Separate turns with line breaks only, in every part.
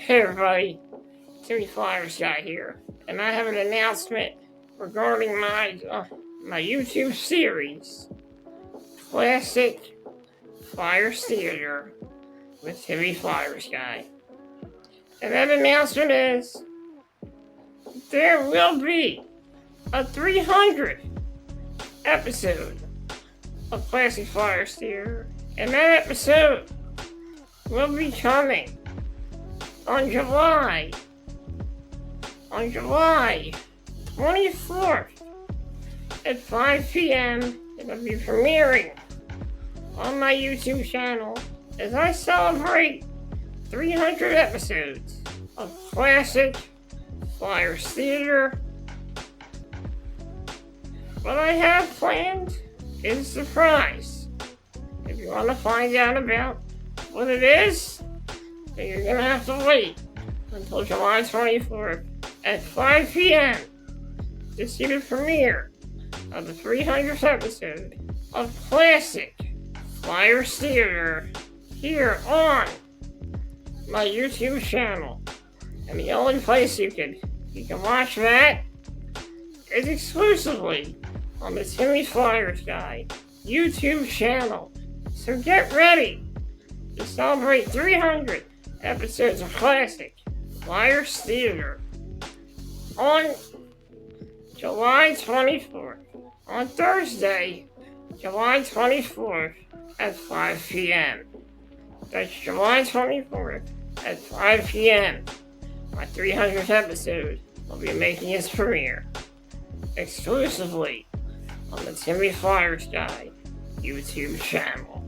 Hey everybody, Timmy Flyers guy here, and I have an announcement regarding my YouTube series, Classic Flyers Theater with Timmy Flyers guy. And that announcement is there will be a 300 episode of Classic Flyers Theater, and that episode will be coming on July 24th at 5 p.m. It'll be premiering on my YouTube channel as I celebrate 300 episodes of Classic Flyers Theater. What I have planned is a surprise. If you want to find out about what it is, then you're going to have to wait until July 24th at 5 p.m. to see the premiere of the 300th episode of Classic Flyers Theater here on my YouTube channel. And the only place you can watch that is exclusively on the Timmy Flyers Guy YouTube channel. So get ready to celebrate 300 episodes of Classic Flyers Theater on July 24th, on Thursday, July 24th at 5 p.m. That's July 24th at 5 p.m. My 300th episode will be making its premiere exclusively on the Timmy Flyers Guy YouTube channel.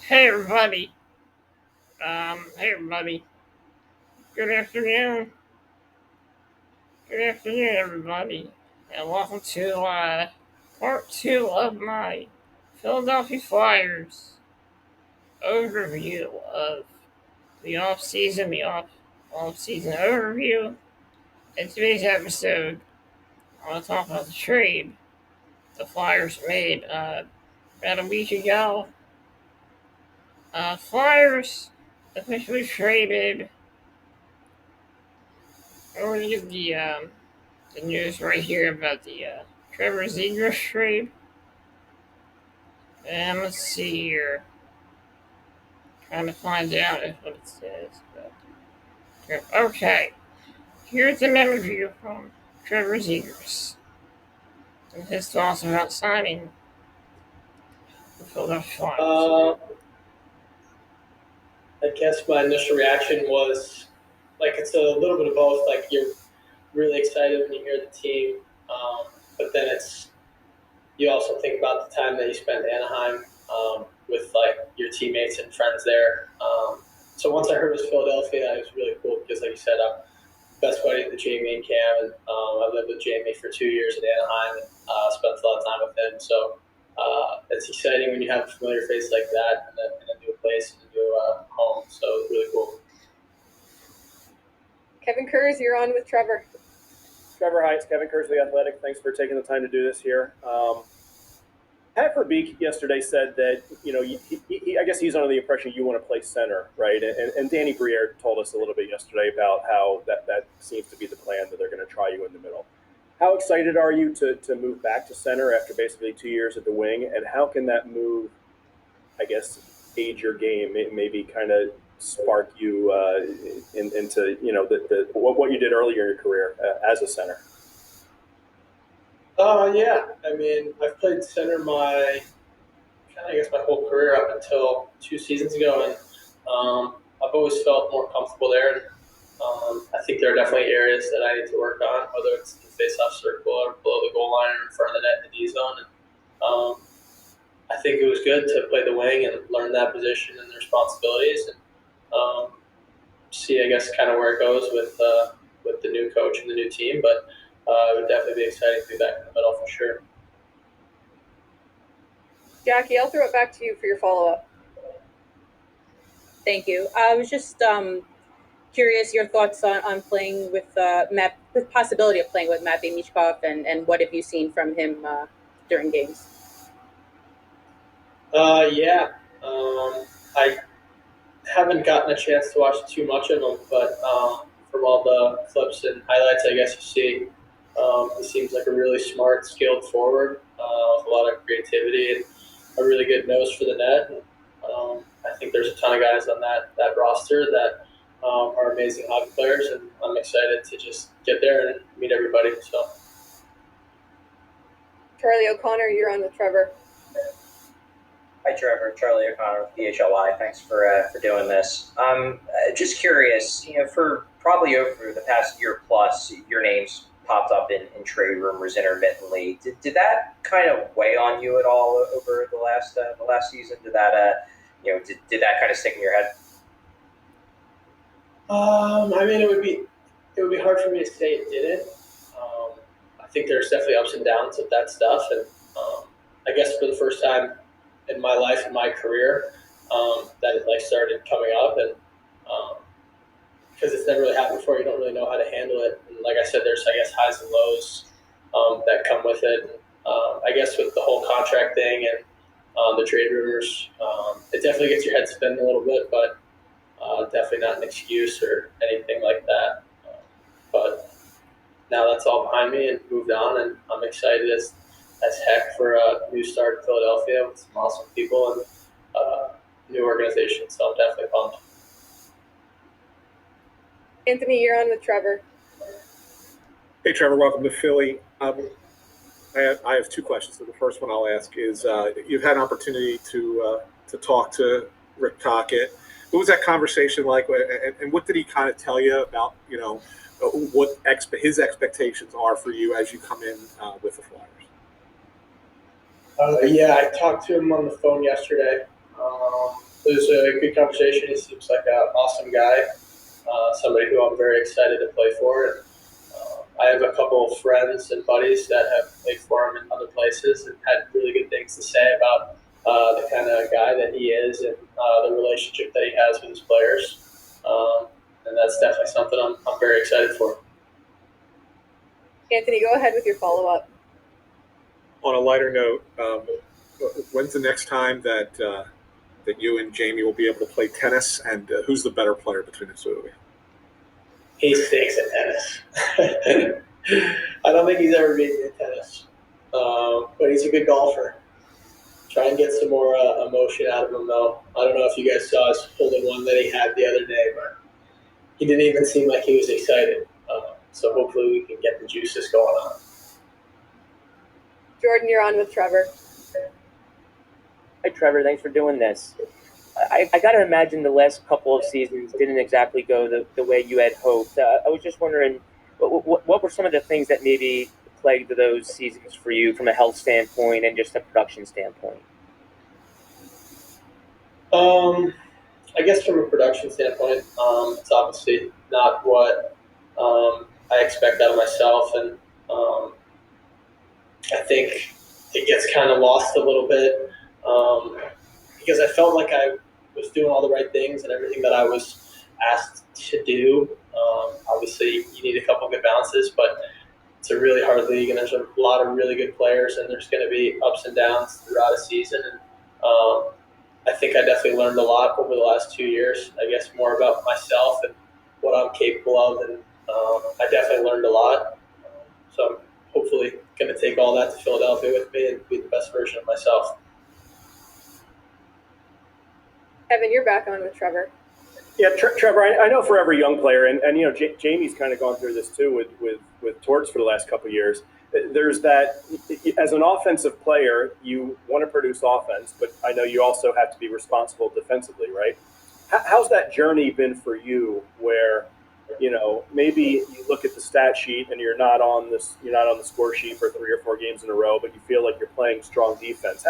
Hey everybody. Good afternoon. Good afternoon, everybody. And welcome to part 2 of my Philadelphia Flyers overview of the offseason, off-season overview. In today's episode, I want to talk about the trade the Flyers made about a week ago. Flyers officially traded. I'm going to give the news right here about the Trevor Zegras trade. And let's see here. Trying to find out what it says. Okay. Here's an interview from Trevor Zegras and his thoughts about signing the Philadelphia Flyers.
I guess my initial reaction was it's a little bit of both. Like, you're really excited when you hear the team, but then you also think about the time that you spent in Anaheim with your teammates and friends there. So once I heard it was Philadelphia, it was really cool because, like you said, I'm best buddy with Jamie and Cam, and I lived with Jamie for 2 years in Anaheim and spent a lot of time with him. So it's exciting when you have a familiar face like that in a new place, in a new home. So it's really cool.
Kevin Kurz, you're on with Trevor.
Trevor, hi, it's Kevin Kurz, The Athletic. Thanks for taking the time to do this here. Pat Verbeek yesterday said that, I guess he's under the impression you want to play center, right? And Danny Briere told us a little bit yesterday about how that seems to be the plan, that they're going to try you in the middle. How excited are you to move back to center after basically 2 years at the wing? And how can that move, I guess, age your game, maybe kind of spark you into what you did earlier in your career as a center?
Yeah. I mean, I've played center my whole career up until 2 seasons ago, and I've always felt more comfortable there. I think there are definitely areas that I need to work on, whether it's in the face-off circle or below the goal line or in front of the net in the D zone. And, I think it was good to play the wing and learn that position and the responsibilities, and see, I guess, kind of where it goes with the new coach and the new team. But it would definitely be exciting to be back in the middle for sure.
Jackie, I'll throw it back to you for your follow-up.
Thank you. I was just curious your thoughts on playing with Matt, the possibility of playing with Matvey Michkov, and what have you seen from him during games?
Yeah. I haven't gotten a chance to watch too much of him, but from all the clips and highlights, I guess you see, he seems like a really smart, skilled forward with a lot of creativity and a really good nose for the net. And, I think there's a ton of guys on that roster that are amazing hockey players, and I'm excited to just get there and meet everybody. So,
Charlie O'Connor, you're on with Trevor.
Hi, Trevor. Charlie O'Connor with PHLY. Thanks for doing this. Just curious, for probably over the past year plus, your name's popped up in trade rumors intermittently. Did that kind of weigh on you at all over the last season? Did that did that kind of stick in your head?
I mean, it would be hard for me to say it didn't. I think there's definitely ups and downs of that stuff, and I guess for the first time in my life and my career, that it like started coming up, and because it's never really happened before, you don't really know how to handle it. And like I said, there's highs and lows that come with it. I guess with the whole contract thing and the trade rumors, it definitely gets your head spinning a little bit, but definitely not an excuse or anything like that. But now that's all behind me and moved on, and I'm excited as heck for a new start in Philadelphia with some awesome people and new organization. So I'm definitely pumped.
Anthony, you're on with Trevor.
Hey, Trevor, welcome to Philly. I have two questions. So the first one I'll ask is, you've had an opportunity to talk to Rick Tocchet. What was that conversation like, and what did he kind of tell you about, what his expectations are for you as you come in with the Flyers?
Yeah, I talked to him on the phone yesterday. It was a good conversation. He seems like an awesome guy, somebody who I'm very excited to play for. And I have a couple of friends and buddies that have played for him in other places and had really good things to say about the kind of guy that he is and the relationship that he has with his players. And that's definitely something I'm very excited for.
Anthony, go ahead with your follow-up.
On a lighter note, when's the next time that you and Jamie will be able to play tennis, and who's the better player between the two of you?
He stinks at tennis. I don't think he's ever beaten me at tennis, but he's a good golfer. Try and get some more emotion out of him, though. I don't know if you guys saw his hole-in-one that he had the other day, but he didn't even seem like he was excited. So hopefully we can get the juices going on.
Jordan, you're on with Trevor.
Hi, Trevor. Thanks for doing this. I got to imagine the last couple of seasons didn't exactly go the way you had hoped. I was just wondering, what were some of the things that maybe plagued those seasons for you from a health standpoint and just a production standpoint?
I guess from a production standpoint, it's obviously not what I expect out of myself, and I think it gets kind of lost a little bit because I felt like I was doing all the right things and everything that I was asked to do. Obviously, you need a couple good bounces, but it's a really hard league, and there's a lot of really good players, and there's going to be ups and downs throughout a season. And I think I definitely learned a lot over the last 2 years. I guess more about myself and what I'm capable of, and I definitely learned a lot. So I'm hopefully going to take all that to Philadelphia with me and be the best version of myself.
Evan, you're back on with Trevor.
Yeah, Trevor, I know for every young player, and Jamie's kind of gone through this too with Torts for the last couple of years. There's that, as an offensive player, you want to produce offense, but I know you also have to be responsible defensively, right? How's that journey been for you where, maybe you look at the stat sheet and you're not on the score sheet for 3 or 4 games in a row, but you feel like you're playing strong defense.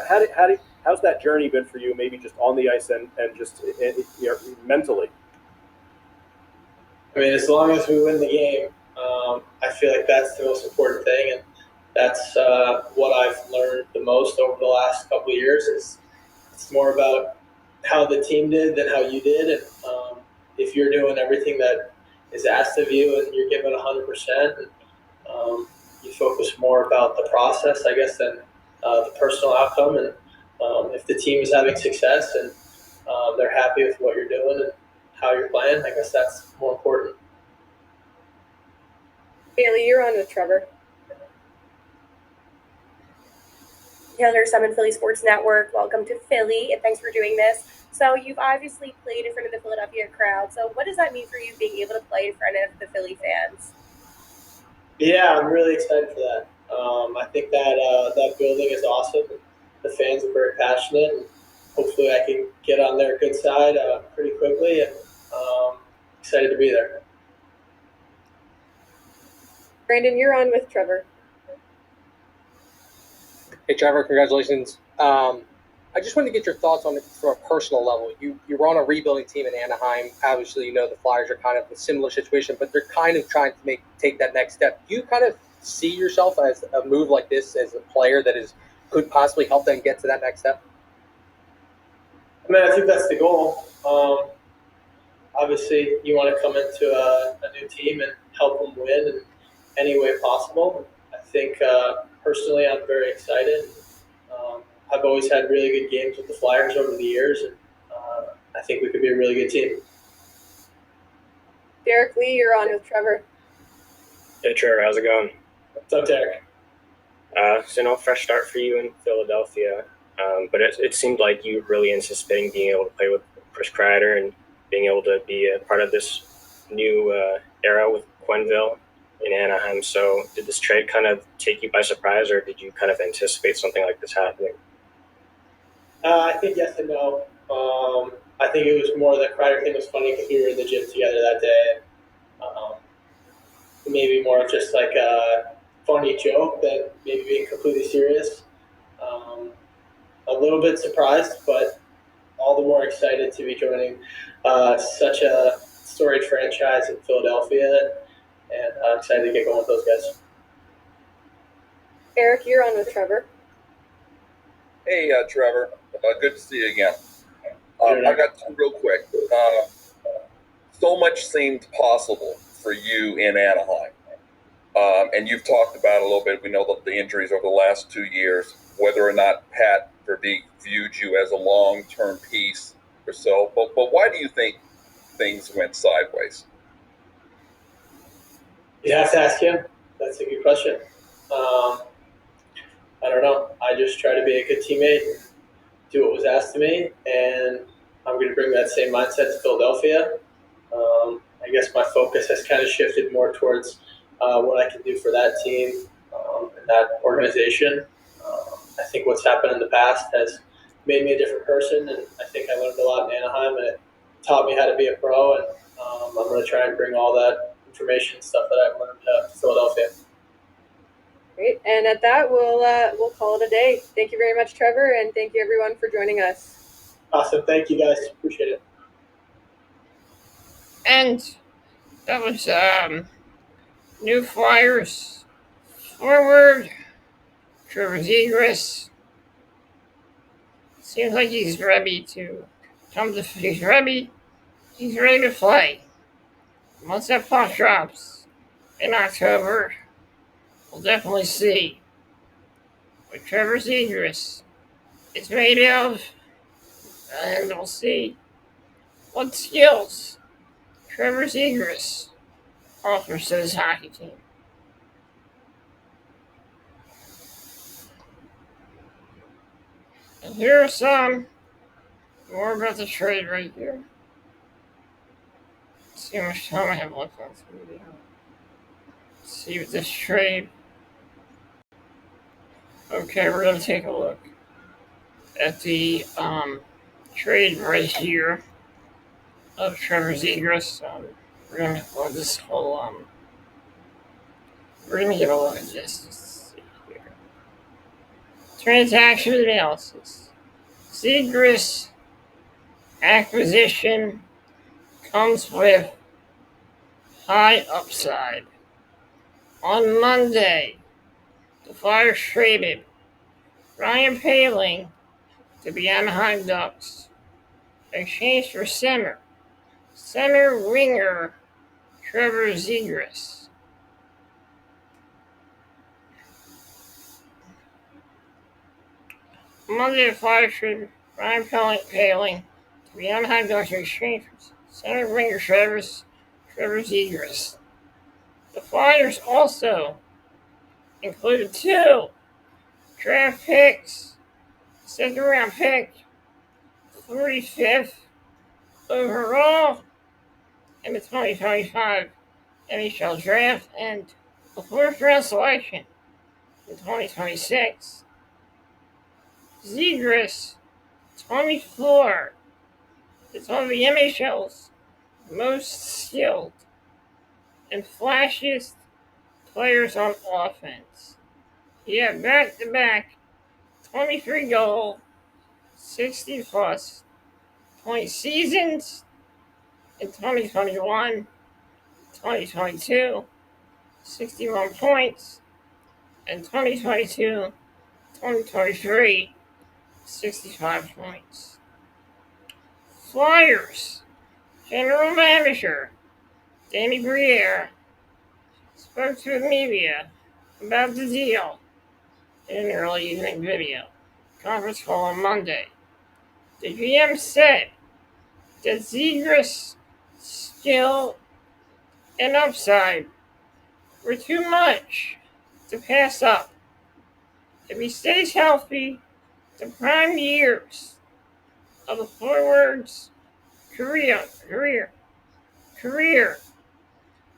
How's that journey been for you? Maybe just on the ice and just mentally.
I mean, as long as we win the game, I feel like that's the most important thing, and that's what I've learned the most over the last couple of years. Is it's more about how the team did than how you did, and if you're doing everything that is asked of you and you're giving 100%, you focus more about the process, I guess, than the personal outcome. And if the team is having success and they're happy with what you're doing and how you're playing, I guess that's more important.
Bailey, you're on with Trevor.
Taylor, Summon Philly Sports Network. Welcome to Philly, and thanks for doing this. So you've obviously played in front of the Philadelphia crowd. So what does that mean for you being able to play in front of the Philly fans?
Yeah, I'm really excited for that. I think that that building is awesome. The fans are very passionate, and hopefully I can get on their good side pretty quickly, and excited to be there.
Brandon, you're on with Trevor.
Hey, Trevor, congratulations. I just wanted to get your thoughts on it from a personal level. You were on a rebuilding team in Anaheim. Obviously, the Flyers are kind of a similar situation, but they're kind of trying to take that next step. Do you kind of see yourself as a move like this as a player that could possibly help them get to that next step?
I mean, I think that's the goal. Obviously, you want to come into a new team and help them win in any way possible. I think personally, I'm very excited. I've always had really good games with the Flyers over the years, and I think we could be a really good team.
Derek Lee, you're on with Trevor.
Hey, Trevor, how's it going?
What's up, Derek?
Fresh start for you in Philadelphia, but it seemed like you were really anticipating being able to play with Chris Kreider and being able to be a part of this new era with Quenneville in Anaheim. So did this trade kind of take you by surprise, or did you kind of anticipate something like this happening?
I think yes and no. I think it was more the Kreider thing was funny because we were in the gym together that day. Maybe more of just like a funny joke than maybe being completely serious. A little bit surprised, but all the more excited to be joining such a storied franchise in Philadelphia, and I'm excited to get going with those guys.
Eric, you're on with Trevor.
Hey, Trevor. Good to see you again. I got two real quick. So much seemed possible for you in Anaheim. And you've talked about a little bit, we know that the injuries over the last 2 years, whether or not Pat Verbeek viewed you as a long-term piece or so. But why do you think things went sideways?
You have to ask him. That's a good question. I don't know. I just try to be a good teammate, do what was asked of me, and I'm going to bring that same mindset to Philadelphia. I guess my focus has kind of shifted more towards what I can do for that team and that organization. I think what's happened in the past has made me a different person, and I think I learned a lot in Anaheim, and it taught me how to be a pro, and I'm going to try and bring all that information stuff that I've learned to Philadelphia.
Great, and at that, we'll call it a day. Thank you very much, Trevor, and thank you everyone for joining us.
Awesome, thank you guys, appreciate it.
And that was new Flyers forward Trevor Zegras. Seems like he's ready to he's ready to play. Once that puck drops in October, we'll definitely see what Trevor Zegras is made of, and we'll see what skills Trevor Zegras offers to his hockey team. And here are some more about the trade right here. Let's see how much time I have left on this video. Let's see what this trade. Okay, we're gonna take a look at the trade right here of Trevor Zegras. we're gonna well, this whole we're gonna get a lot of justice here. Transaction analysis. Zegras acquisition comes with high upside. On Monday, the Flyers traded Ryan Poehling to the Anaheim Ducks in exchange for center winger Trevor Zegras. Monday, the Flyers traded Ryan Poehling to the Anaheim Ducks in exchange for center winger Trevor Zegras. The Flyers also included 2 draft picks, second round pick, 45th overall in the 2025 NHL draft, and a 4th round selection in 2026. Zegras, 24, is one of the NHL's most skilled and flashiest players on offense. He had back-to-back 23 goal, 60 plus point seasons in 2021, 2022, 61 points, and 2022, 2023, 65 points. Flyers general manager Danny Briere spoke to the media about the deal in an early evening video conference call on Monday. The GM said that Zegras' skill and upside were too much to pass up. If he stays healthy, the prime years of the forward's career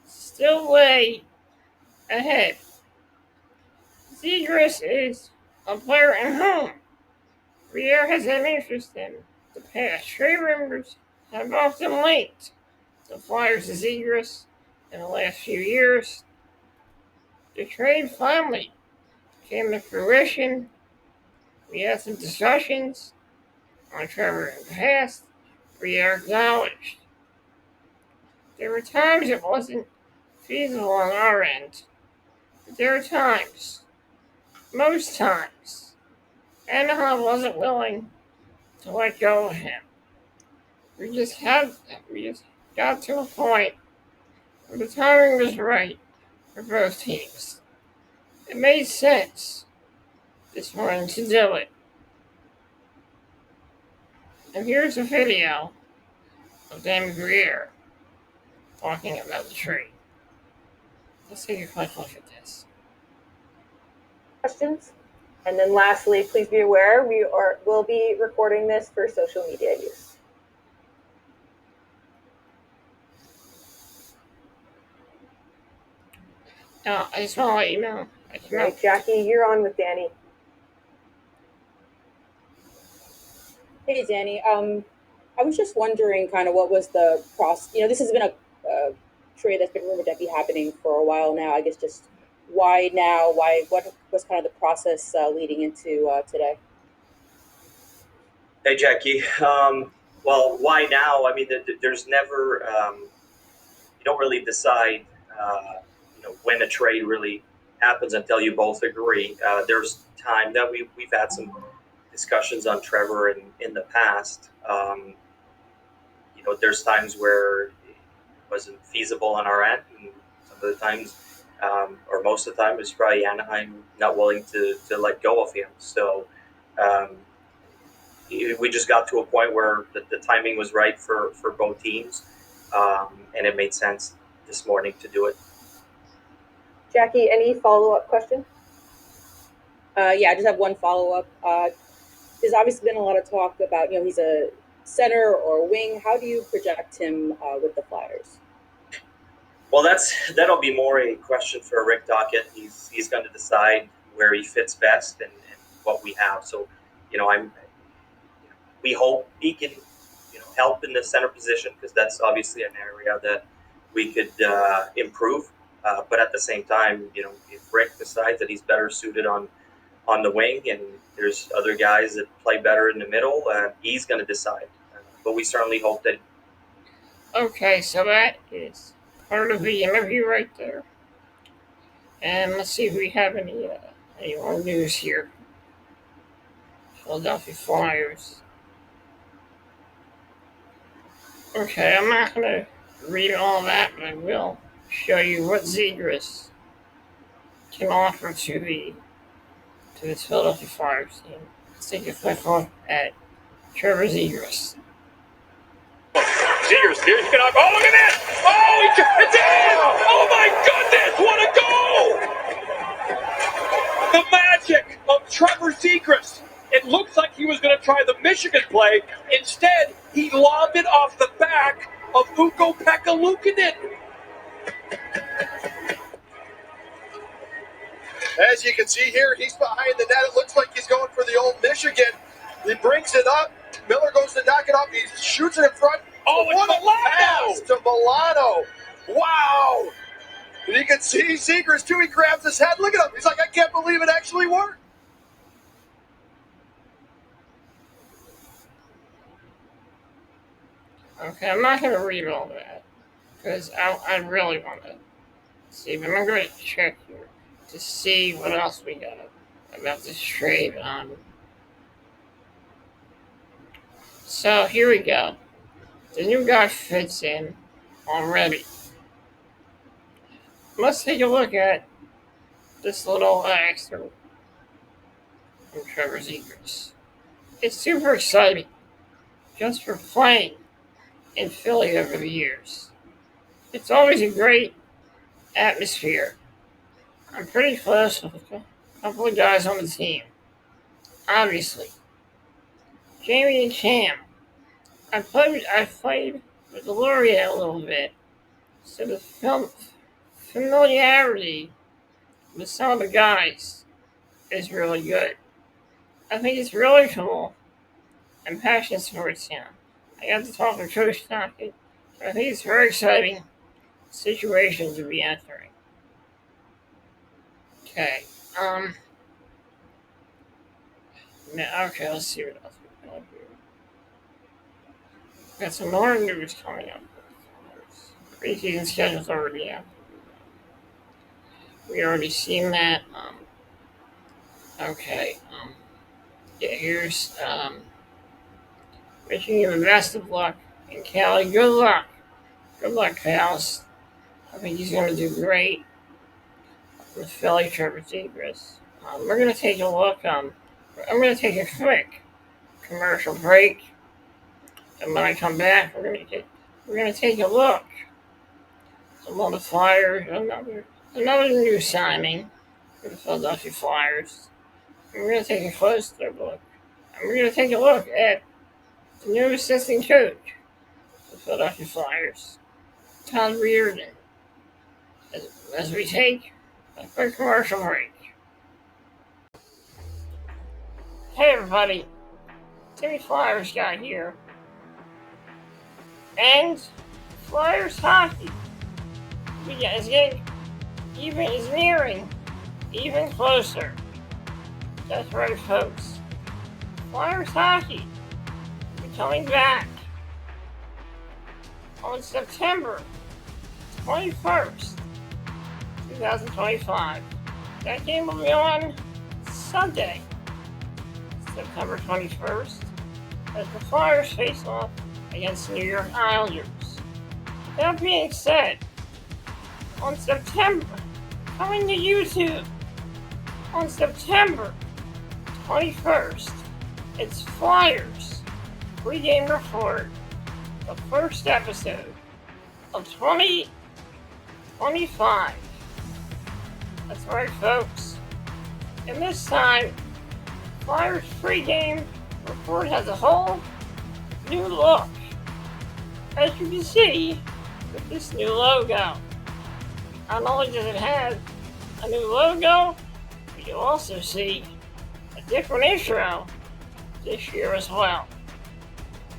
still lay ahead. Zegras is a player at home. Briere has an interest in the past. Trade rumors have often linked the Flyers to Zegras in the last few years. The trade finally came to fruition. We had some discussions on Trevor in the past. Briere acknowledged there were times it wasn't feasible on our end, but there were times, most times, Anaheim wasn't willing to let go of him. We just got to a point where the timing was right for both teams. It made sense this morning to do it. And here's a video of Danny Briere talking about the trade. Let's take a quick look at this.
Questions? And then lastly, please be aware we'll be recording this for social media use.
I just want to let you know.
Right, Jackie, you're on with Danny.
Hey, Danny. I was just wondering kind of what was the process. This has been a trade that's been rumored to be happening for a while now. I guess just why now? What was kind of the process leading into today?
Hey, Jackie. Well, why now? I mean, there's never, you don't really decide, when a trade really happens until you both agree. There's time that we've had some discussions on Trevor in the past. There's times where it wasn't feasible on our end, and some of the times, or most of the time, it's probably Anaheim not willing to let go of him. So we just got to a point where the timing was right for both teams, and it made sense this morning to do it.
Jackie, any follow-up question?
Yeah, I just have one follow-up. There's obviously been a lot of talk about, he's a center or a wing. How do you project him with the Flyers?
Well, that'll be more a question for Rick Dockett. He's going to decide where he fits best and what we have. So, we hope he can, help in the center position, because that's obviously an area that we could improve. But at the same time, if Rick decides that he's better suited on the wing, and there's other guys that play better in the middle, he's going to decide. But we certainly hope that.
Okay, so that is part of the interview right there. And let's see if we have any more news here. Philadelphia Flyers. Okay, I'm not going to read all that, but I will show you what Zegras can offer to this Philadelphia Flyers team. Let's take a quick look at Trevor Zegras.
Zegras, here's going to. Oh, look at this! Oh, it's in! Oh, my goodness, what a goal! The magic of Trevor Zegras. It looks like he was going to try the Michigan play. Instead, he lobbed it off the back of Ukko-Pekka Luukkonen.
As you can see here, he's behind the net. It looks like he's going for the old Michigan. He brings it up. Miller goes to knock it off. He shoots it in front.
Oh,
what a pass to Milano. Wow. And you can see Zegras, too. He grabs his head. Look at him. He's like, I can't believe it actually worked.
Okay, I'm not going to read all that because I really want to see. But I'm going to check here to see what else we got about this trade. So here we go. The new guy fits in already. Let's take a look at this little extra from Trevor Zegras. It's super exciting just for playing in Philly over the years. It's always a great atmosphere. I'm pretty close with a couple of guys on the team. Obviously, Jamie and Cam. I played with Laureate a little bit, so the familiarity with some of the guys is really good. I think it's really cool. I'm passionate towards him. I got to talk to Coach Stockton. I think it's a very exciting situation to be entering. Okay. Okay, let's see what else we got here. Got some more news coming up. Preseason schedule's already out. We already seen that. Okay. Yeah, here's wishing you the best of luck. And Callie, good luck. Good luck, pals. I think he's going to do great with Philly Trevor Zegras. We're going to take a look. I'm going to take a quick commercial break. And when I come back, we're going to take a look at one of the Flyers, another new signing for the Philadelphia Flyers. And we're going to take a closer look. And we're going to take a look at the new assistant coach for the Philadelphia Flyers, Todd Reardon, as we take a quick commercial break. Hey everybody, Timmy Flyers guy here. And Flyers hockey is nearing even closer. That's right, folks. Flyers hockey will be coming back on September 21st, 2025. That game will be on Sunday, September 21st, as the Flyers face off against New York Islanders. That being said, on September, coming to YouTube, on September 21st, it's Flyers pregame report, the first episode of 2025. That's right, folks. And this time, Flyers pregame report has a whole new look, as you can see with this new logo. Not only does it have a new logo, but you'll also see a different intro this year as well.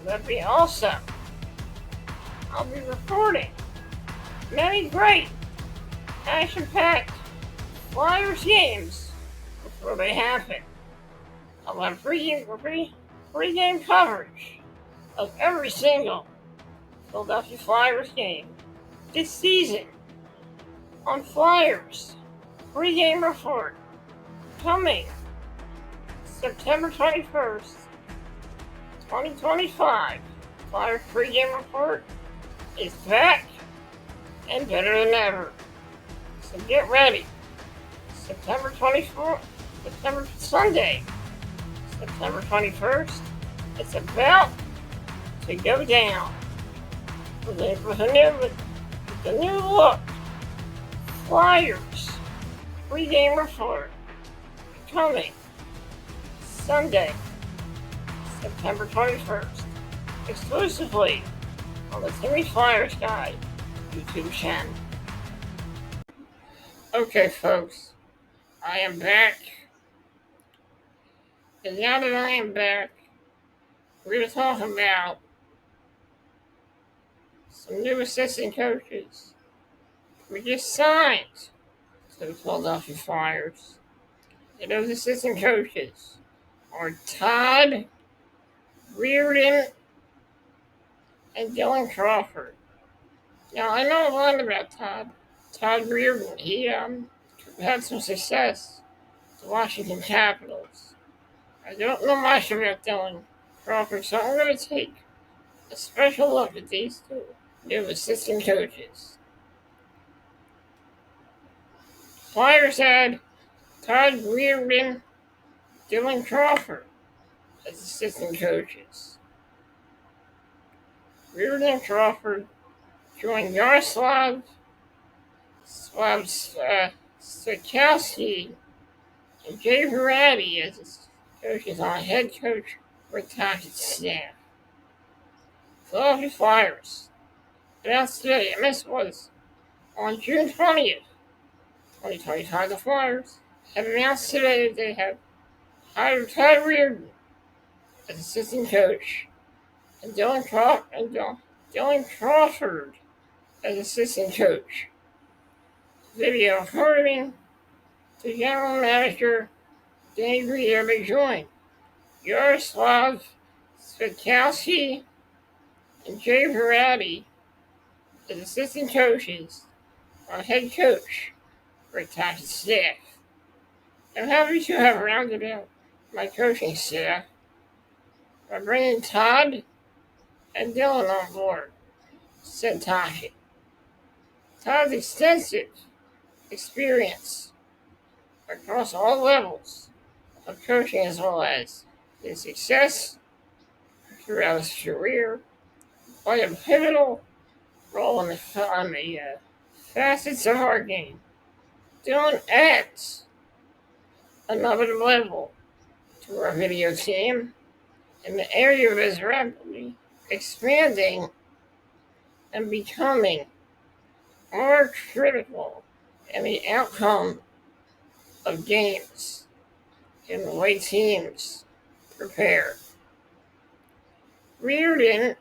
That being also, I'll be reporting many great action-packed Flyers games before they happen. I'll have pre-game coverage of every single Philadelphia Flyers game this season on Flyers pre-game report coming September 21st, 2025. Flyers pre-game report is back and better than ever. So get ready. September 24th, Sunday, September 21st, it's about to go down with a new look. Flyers pre-game report coming Sunday, September 21st, exclusively on the Timmy Flyers Guy YouTube channel. Okay, folks, I am back. And now that I am back, we're going to talk about some new assistant coaches we just signed to the Philadelphia Flyers. And those assistant coaches are Todd Reardon and Dylan Crawford. Now, I know a lot about Todd Reardon. He had some success with the Washington Capitals. I don't know much about Dylan Crawford, so I'm going to take a special look at these two new assistant coaches. Flyers had Todd Reardon, Dylan Crawford as assistant coaches. Reardon and Crawford joined Yaroslav Swiatkowski and Jay Verratti as coaches on head coach Rick-Tocchet's staff. Philadelphia Flyers announced today, and this was on June 20th, 2025, the Flyers have announced today that they have hired Todd Reardon as assistant coach and Dylan Crawford as assistant coach. Video according to general manager Danny Briere joined Yaroslav Swiatkowski and Jay Verratti as assistant coaches on head coach Rick-Tocchet's staff. I'm happy to have rounded out my coaching staff by bringing Todd and Dylan on board, said Tocchet. Todd's extensive experience across all levels of coaching, as well as his success throughout his career, played a pivotal role in the facets of our game. Dylan adds another level to our video team in the area of his rapidly expanding and becoming more critical in the outcome of games in the way teams prepare. Reardon,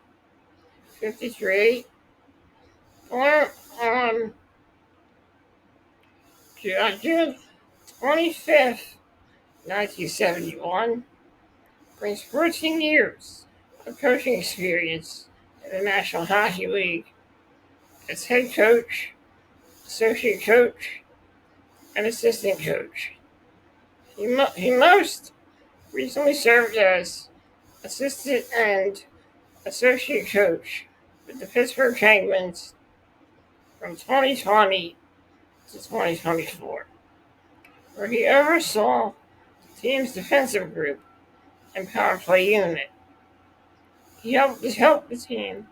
53, born on June 25th, 1971, brings 14 years of coaching experience in the National Hockey League as head coach, associate coach, and assistant coach. He most recently served as assistant and associate coach with the Pittsburgh Penguins from 2020 to 2024, where he oversaw the team's defensive group and power play unit. He helped the team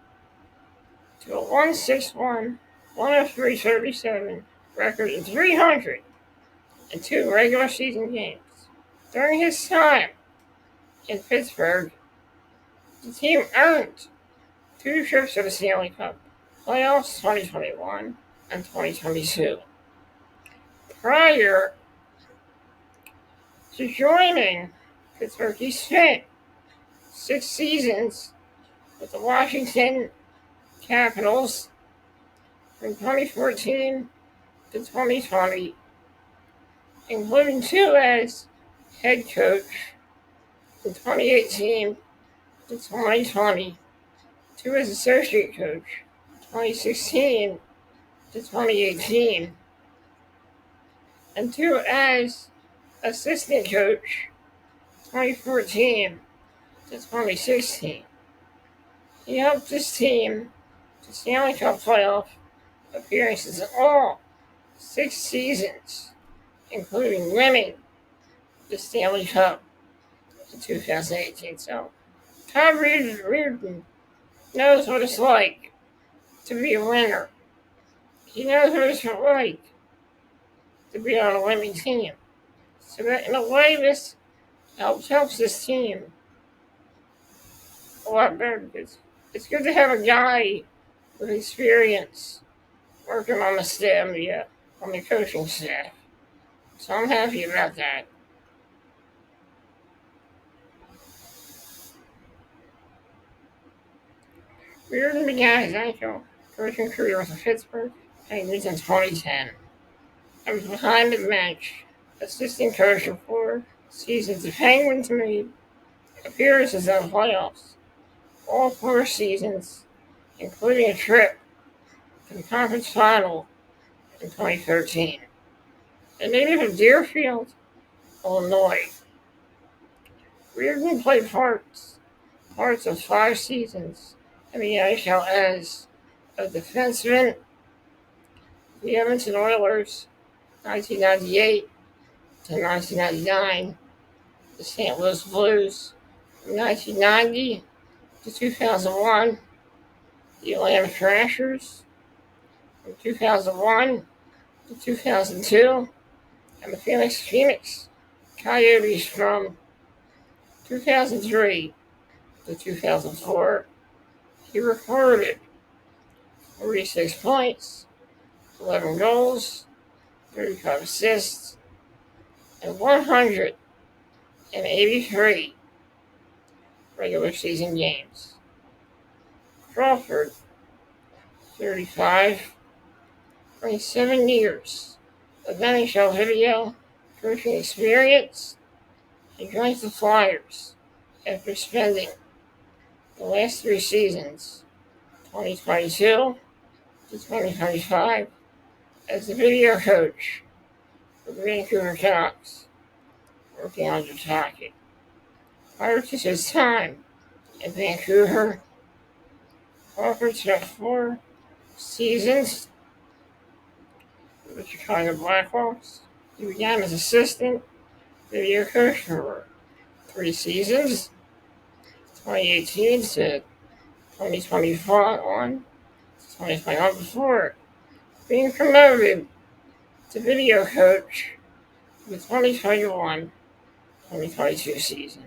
to a 161, 103.37 record in 302 regular season games. During his time in Pittsburgh, the team earned 2 trips to the Stanley Cup playoffs 2021 and 2022. Prior to joining Pittsburgh, he spent 6 seasons with the Washington Capitals from 2014 to 2020, including 2 as head coach from 2018 to 2020, 2 as associate coach 2016 to 2018, and 2 as assistant coach 2014 to 2016. He helped his team to Stanley Cup playoff appearances in all 6 seasons, including winning the Stanley Cup in 2018. So Tom Reardon knows what it's like to be a winner. He knows what it's like to be on a winning team. So that in a way, this helps this team a lot better, because it's good to have a guy with experience working on the staff, on the coaching staff. So I'm happy about that. Reardon began his NHL coaching career with the Pittsburgh Penguins in 2010. I was behind the bench, assistant coach for 4 seasons. The Penguins made appearances in the playoffs all 4 seasons, including a trip to the conference final in 2013. A native of Deerfield, Illinois, Reardon played parts of 5 seasons in the NHL as a defenseman, the Edmonton Oilers, 1998 to 1999, the St. Louis Blues, from 1990 to 2001, the Atlanta Thrashers, from 2001 to 2002, and the Phoenix Coyotes from 2003 to 2004. He recorded 46 points, 11 goals, 35 assists, and 183 regular season games. Crawford, 35, 27 years of NHL video coaching experience. He joins the Flyers after spending the last 3 seasons, 2022 to 2025, as the video coach for the Vancouver Canucks, working on the target. Prior to his time in Vancouver, Crawford spent 4 seasons with the Chicago Blackhawks. He began as assistant video coach for 3 seasons, 2018 to 2021, before being promoted to video coach for the 2021-2022 season.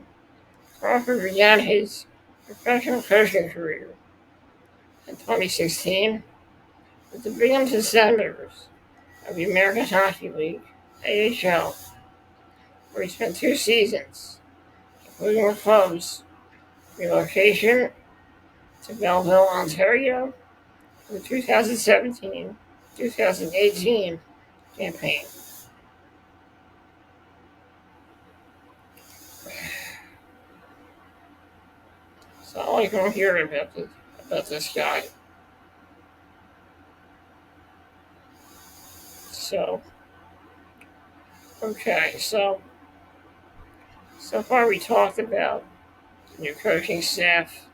Crawford began his professional coaching career in 2016 with the Binghamton Senators of the American Hockey League, AHL, where he spent 2 seasons, including the club's relocation to Belleville, Ontario, for the 2017-2018 campaign. So all you can hear about this guy. So, okay, so far we talked about the new coaching staff.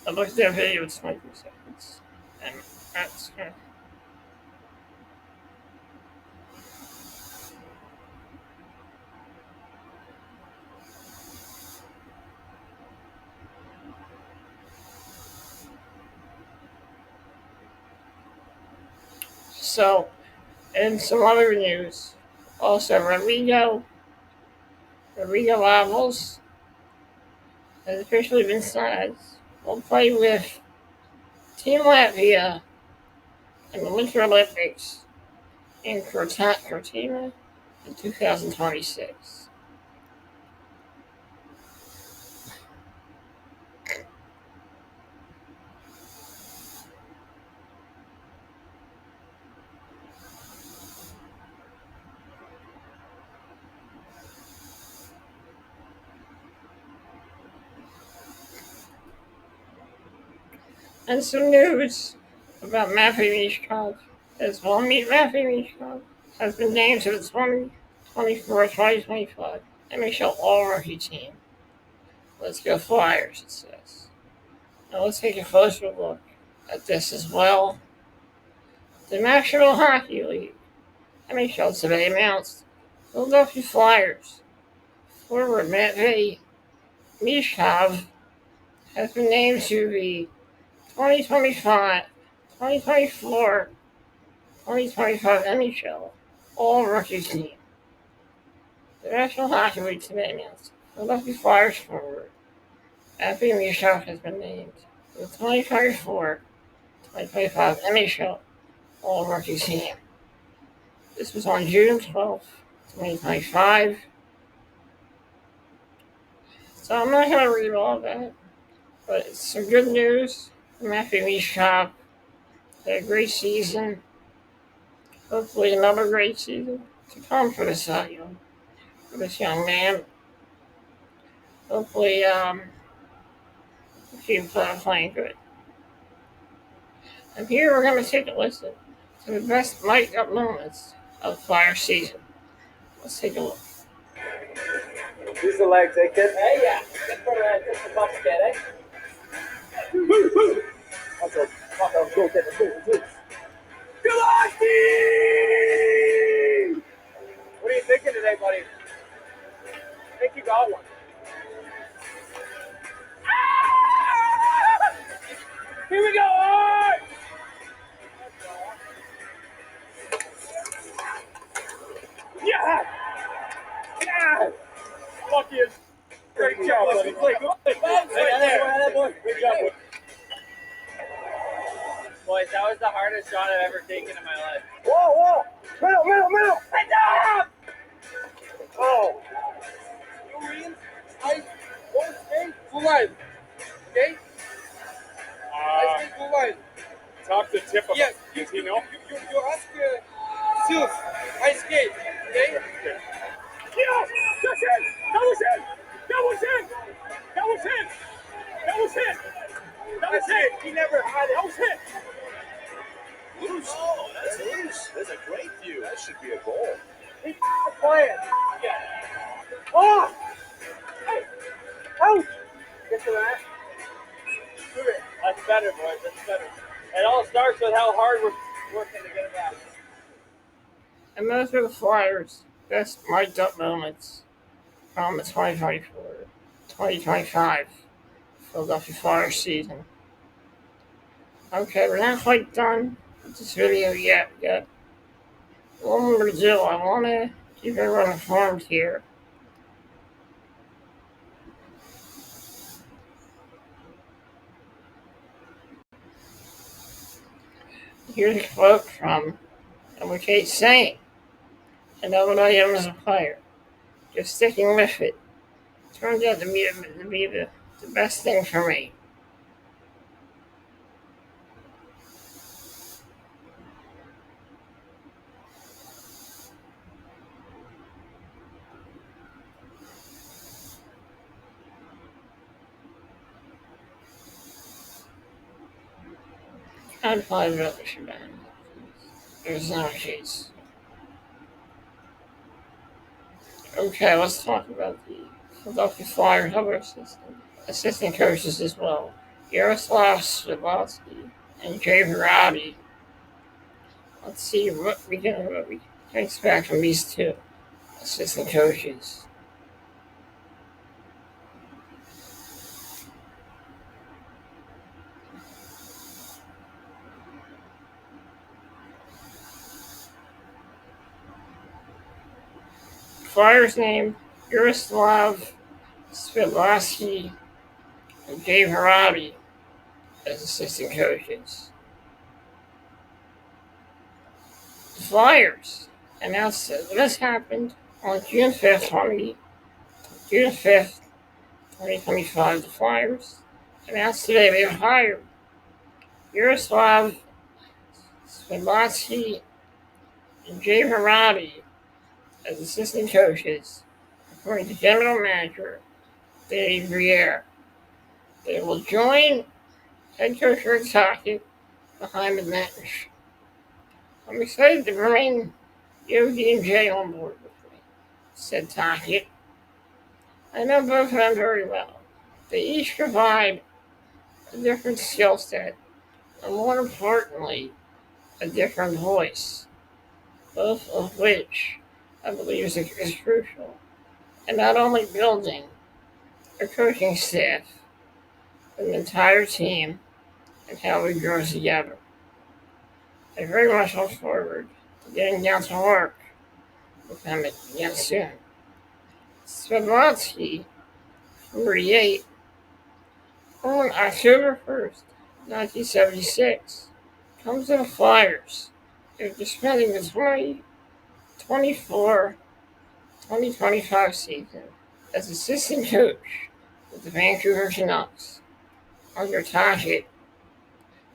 I looked at that video, it's 20 seconds. And that's So, and some other news. Also, Rodrigo Lavels has officially been signed. Will play with Team Latvia in the Winter Olympics in Cortina in 2026. And some news about Matthew Mishkov as well. Matthew Mishkov has been named to the 2024-2025 NHL All-Rookie team. Let's go Flyers, it says. Now let's take a closer look at this as well. The National Hockey League NHL today announced Philadelphia Flyers forward Matvei Mishkov has been named to the 2025, 2024, 2025 NHL All-Rookie team. The National Hockey League today announced Philadelphia Flyers forward Matvei Mishkov has been named to the 2024-2025 NHL All-Rookie team. This was on June 12th, 2025. So I'm not going to read all of that, but it's some good news. Matthew Mishkov had a great season. Hopefully another great season to come for this young man. Hopefully he keeps playing good. And here we're going to take a listen to the best mic'd up moments of the Flyer season. Let's take a look.
Use the legs, eh, kid?
Hey, yeah. Just for the bump, kid, eh?
That's a go, kid. What are you thinking today, buddy? I think you got one. Here we go! Yeah! Yeah! Fuck you. Great job, buddy. Great job, boy.
Boys, that was the hardest shot I've ever taken in my life.
Whoa! Middle! Head down! Oh. You mean I won't stay full line. Okay? I stay full line.
Talk to Tip about
Yes,
does he know?
you ask Seals. I skate. Okay? Yeah! That's it! That was it! He never had it. That was it!
Loose. Oh, that's loose. That's a great view. That should be a goal.
He's playing. Yeah. Oh! Hey! Out! Get to that.
That's better, boys. That's better. It all starts with how hard we're working to get it out.
And those are the Flyers' best mic'd up moments from the 2024-2025 Philadelphia Flyers season. Okay, we're not quite done with this video yet. We got one more to do. I want to keep everyone informed here. Here's a quote from WK saying, "I never know him as a player. Just sticking with it turns out to be the best thing for me." I'd probably vote for Shabbat. There's no case. Okay, let's talk about the Philadelphia Flyers other assistant coaches as well. Yaroslav Svilovsky and Jay Virati. Let's see what we can expect from these two assistant coaches. Flyers named Yaroslav Svilovsky and Jay Virati as assistant coaches. The Flyers announced that this happened on June 5th, 2025. The Flyers announced today they have hired Yaroslav Svilovsky and Jay Virati as assistant coaches, according to General Manager Dave Briere. They will join head coach Rick Tocchet behind the bench. I'm excited to bring Yogi and Jay on board with me, said Tocchet. I know both of them very well. They each provide a different skill set, and more importantly, a different voice, both of which I believe is crucial, and not only building a coaching staff, but an entire team and how we grow together. I very much look forward to getting down to work with them again soon. Svedlansky, 48, born October 1st, 1976, comes to the Flyers after spending the 2024-2025 season as assistant coach with the Vancouver Canucks under Tocchet,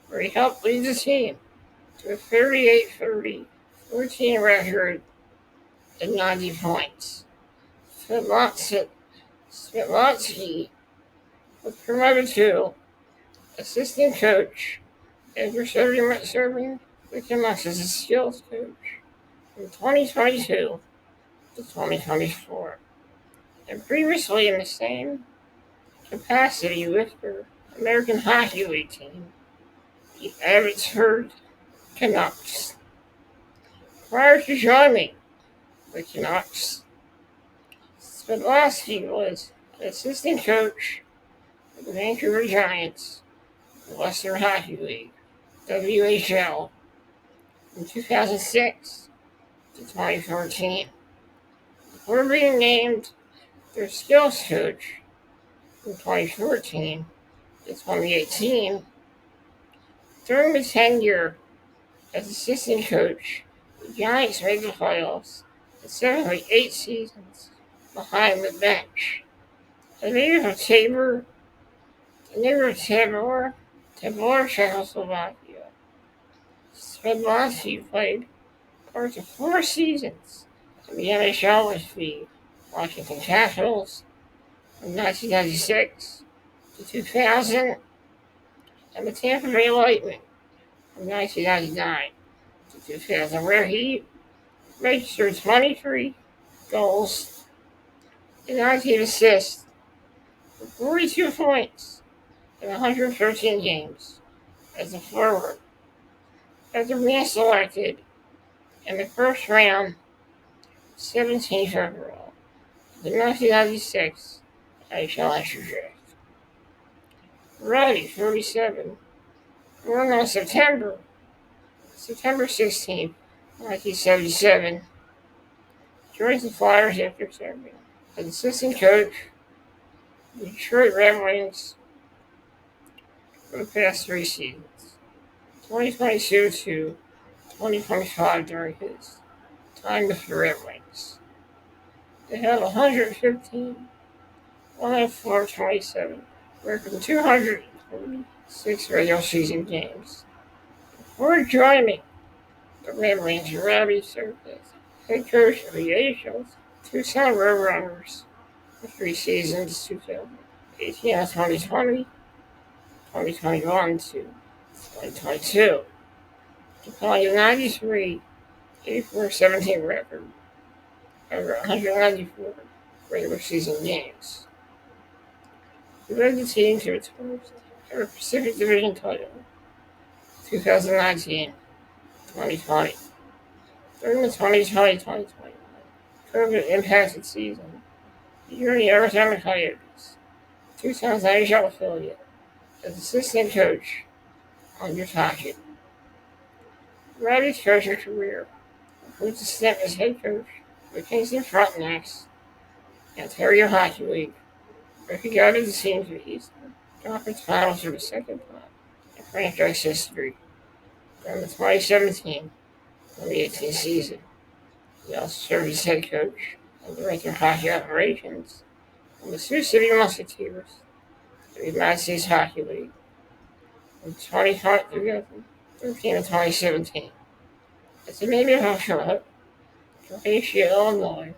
where he helped lead the team to a 38-30, 14 record and 90 points. Svetlansky was promoted to assistant coach after serving the Canucks as a skills coach from 2022 to 2024, and previously in the same capacity with the American Hockey League team, the Abbotsford Canucks. Prior to joining the Canucks, Svedlansky was an assistant coach of the Vancouver Giants, the Western Hockey League, WHL, from 2006 to 2014. Before being named their skills coach from 2014 to 2018, during the tenure as assistant coach, the Giants made the playoffs in 7 of 8 seasons behind the bench. The native of Tabor, Czechoslovakia, Svedlansky played parts of 4 seasons in the NHL with the Washington Capitals from 1996 to 2000, and the Tampa Bay Lightning from 1999 to 2000, where he registered 23 goals and 19 assists with 42 points in 113 games as a forward. After being selected in the first round, 17th overall, the 1996 NHL draft. Roddy, 47, born on September 16th, 1977, joins the Flyers after serving as assistant coach of the Detroit Red Wings for the past 3 seasons, 2022 to 2025 during his time with the Red Wings. They have 115, 104, 27, record in 246 regular season games. Before joining the Red Wings, Robbie served as head coach of the AHL's Tucson Roadrunners for 3 seasons, 2018 to 2020, 2021 to 2022. Applying a 93, 84, 17 record over 194 regular season games. He led the team to its first ever Pacific Division title, 2019-2020. During the 2020-2021 COVID-impacted season, he joined the Arizona Coyotes, Tucson's NHL affiliate, as assistant coach under Tocchet. Roddy's coaching career includes a stint as head coach of the Kingston Frontenacs, the Ontario Hockey League, where he guided the team to the Eastern Conference Finals for the second time in franchise history during the 2017-2018 season. He also served as head coach of the Director of Hockey Operations on the Sioux City Musketeers of the United States Hockey League from 2013 to 2017. As a native of Philadelphia, Illinois,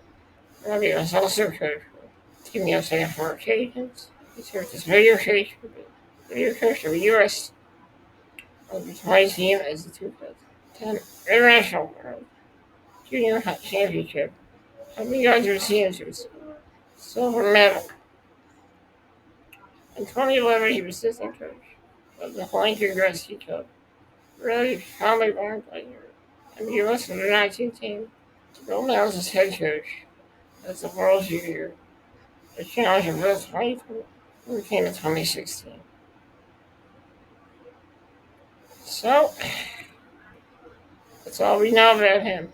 Roddy was also coached for Team USA on 4 occasions. He served as radio coach for the Your coach of the U.S. of the twice team as the 2010 International World Junior Championship, helping Dodger team to silver medal. In 2011, he was assistant coach of the Hawaiian Rescue Club, really family born player, and the U.S. under 19 team to go down as head coach as the World Junior, the challenge of both 2020 became in 2016. So, that's all we know about him.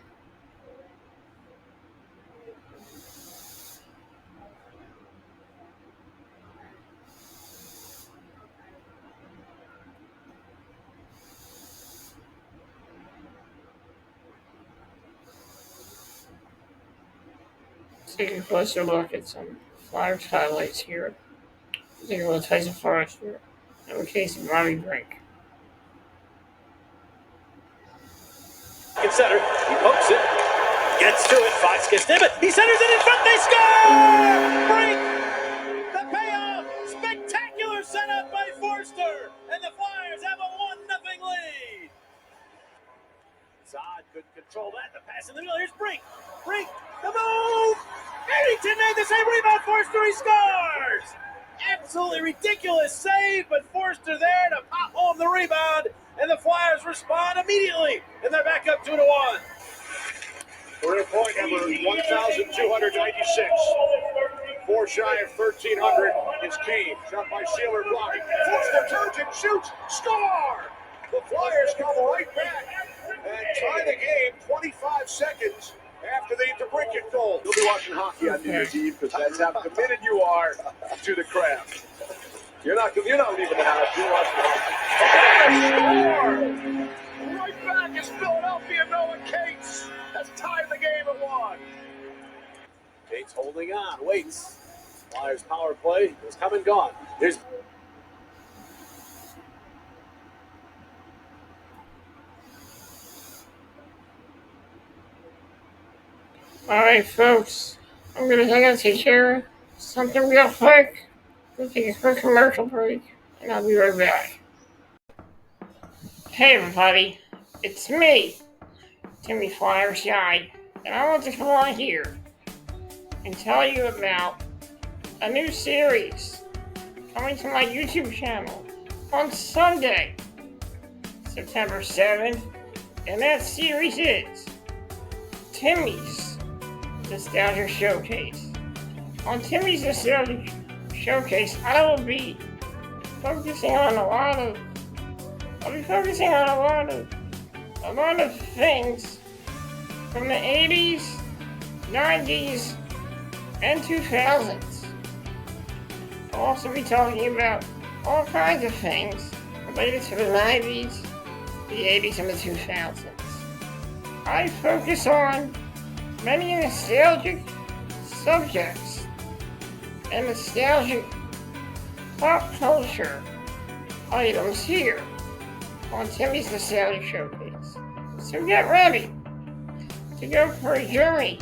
Let's take a closer look at some Flyers highlights here. Take a look at Tyson Forrester and the case of Bobby Brink.
Center, he pokes it, gets to it, Fox gets to it, he centers it in front, they score! Brink! The payoff! Spectacular setup by Forster, and the Flyers have a 1-0 lead. Zod couldn't control that, the pass in the middle, here's Brink, the move! Eddington made the same rebound, Forster, he scores! Absolutely ridiculous save, but Forster there to pop home the rebound, and the Flyers respond immediately, and they're back up 2-1.
We're at point number 1,296. 4 shy of 1,300 is Kane. Shot by Sheeler, blocking. Forster turns and shoots. Score! The Flyers come right back and tie the game 25 seconds after the DeBrincat goal.
You'll be watching hockey on New Year's Eve because that's how committed you are to the craft. You're not leaving the house. You're watching hockey.
Right back is Philadelphia Noah Cates. That's tied the game at 1.
Cates holding on, waits. Flyers power play is come and gone. There's
Alright, folks, I'm gonna take care of something real quick. We'll take a quick commercial break, and I'll be right back. Hey everybody, it's me, Timmy Flyers Guy, and I want to come on here and tell you about a new series coming to my YouTube channel on Sunday, September 7th, and that series is Timmy's Nostalgia Showcase. On Timmy's Nostalgia Showcase, I'll be focusing on a lot of things from the 80s, 90s, and 2000s. I'll also be talking about all kinds of things related to the 90s, the 80s, and the 2000s. I focus on many nostalgic subjects and nostalgic pop culture items here on Timmy's Nostalgia Showcase. So get ready to go for a journey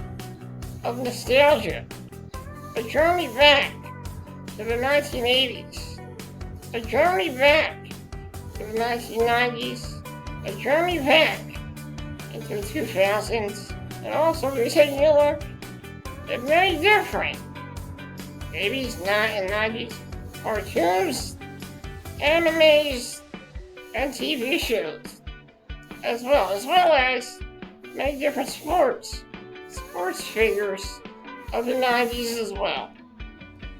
of nostalgia, a journey back to the 1980s, a journey back to the 1990s, a journey back into the 2000s, and also we're taking a look at many different 80s, 90s cartoons, animes, and TV shows, as well as many different sports figures of the 90s as well.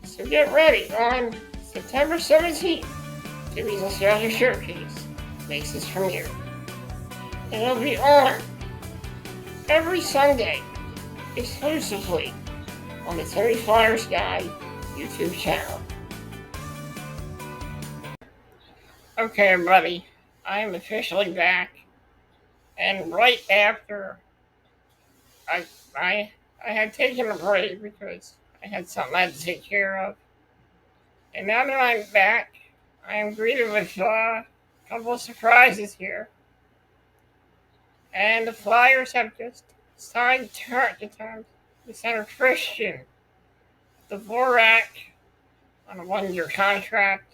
So get ready on September 17th, Timmy's Nostalgia Showcase makes its premiere. And it'll be on every Sunday, exclusively on the Timmy Flyers Guy YouTube channel. Okay, everybody, I am officially back, and right after I had taken a break because I had something I had to take care of, and now that I'm back, I am greeted with a couple of surprises here, and the Flyers have just signed to center Christian Dvorak on a 1-year contract.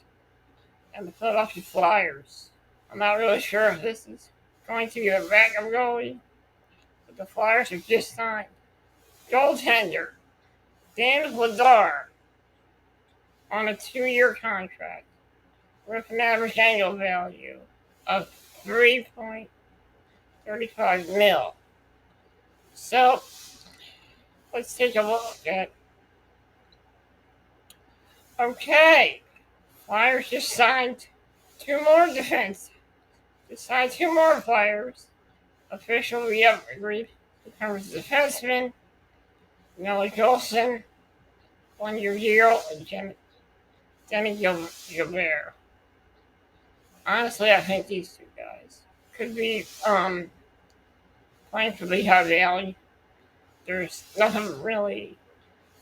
and the Philadelphia Flyers. I'm not really sure if this is going to be the backup goalie, but the Flyers have just signed goaltender Dan Vladar on a 2-year contract with an average annual value of $3.35 million. So let's take a look at. Okay, Flyers just signed 2 more defense. Just signed 2 more Flyers. Officially agreed to become a defenseman. Noah Jolson, 1-year deal, and Demi Gilbert. Honestly, I think these 2 guys could be playing for Lehigh Valley. There's nothing really.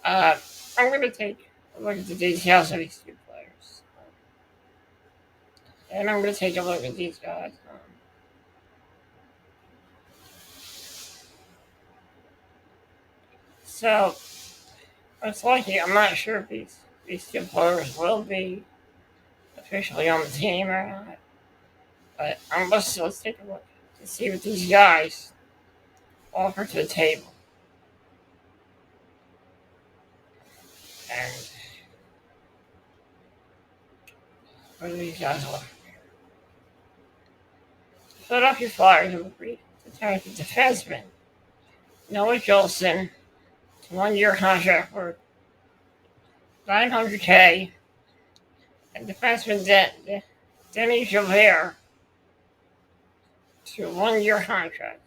I'm going to take a look at the details of these 2 players. And I'm going to take a look at these guys. So, most likely, I'm not sure if these 2 players will be officially on the team or not. But let's take a look to see what these guys offer to the table. And what do these guys offer? The Philadelphia Flyers have agreed to turn the defenseman Noah Jolson to 1-year contract for $900K, and defenseman Demi Gilbert to 1-year contract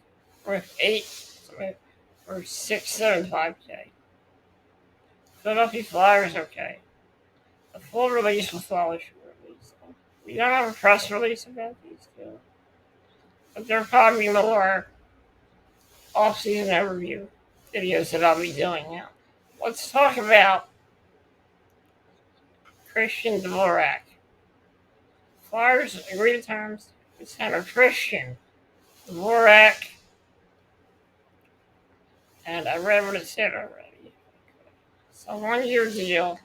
with $675K. Philadelphia Flyers, okay. A full release will follow shortly. So we don't have a press release about these 2, but there will probably be more off-season overview videos that I'll be doing now. Let's talk about Christian Dvorak. Flyers agree to terms with center Christian Dvorak, and I read what it said already. So 1-year deal.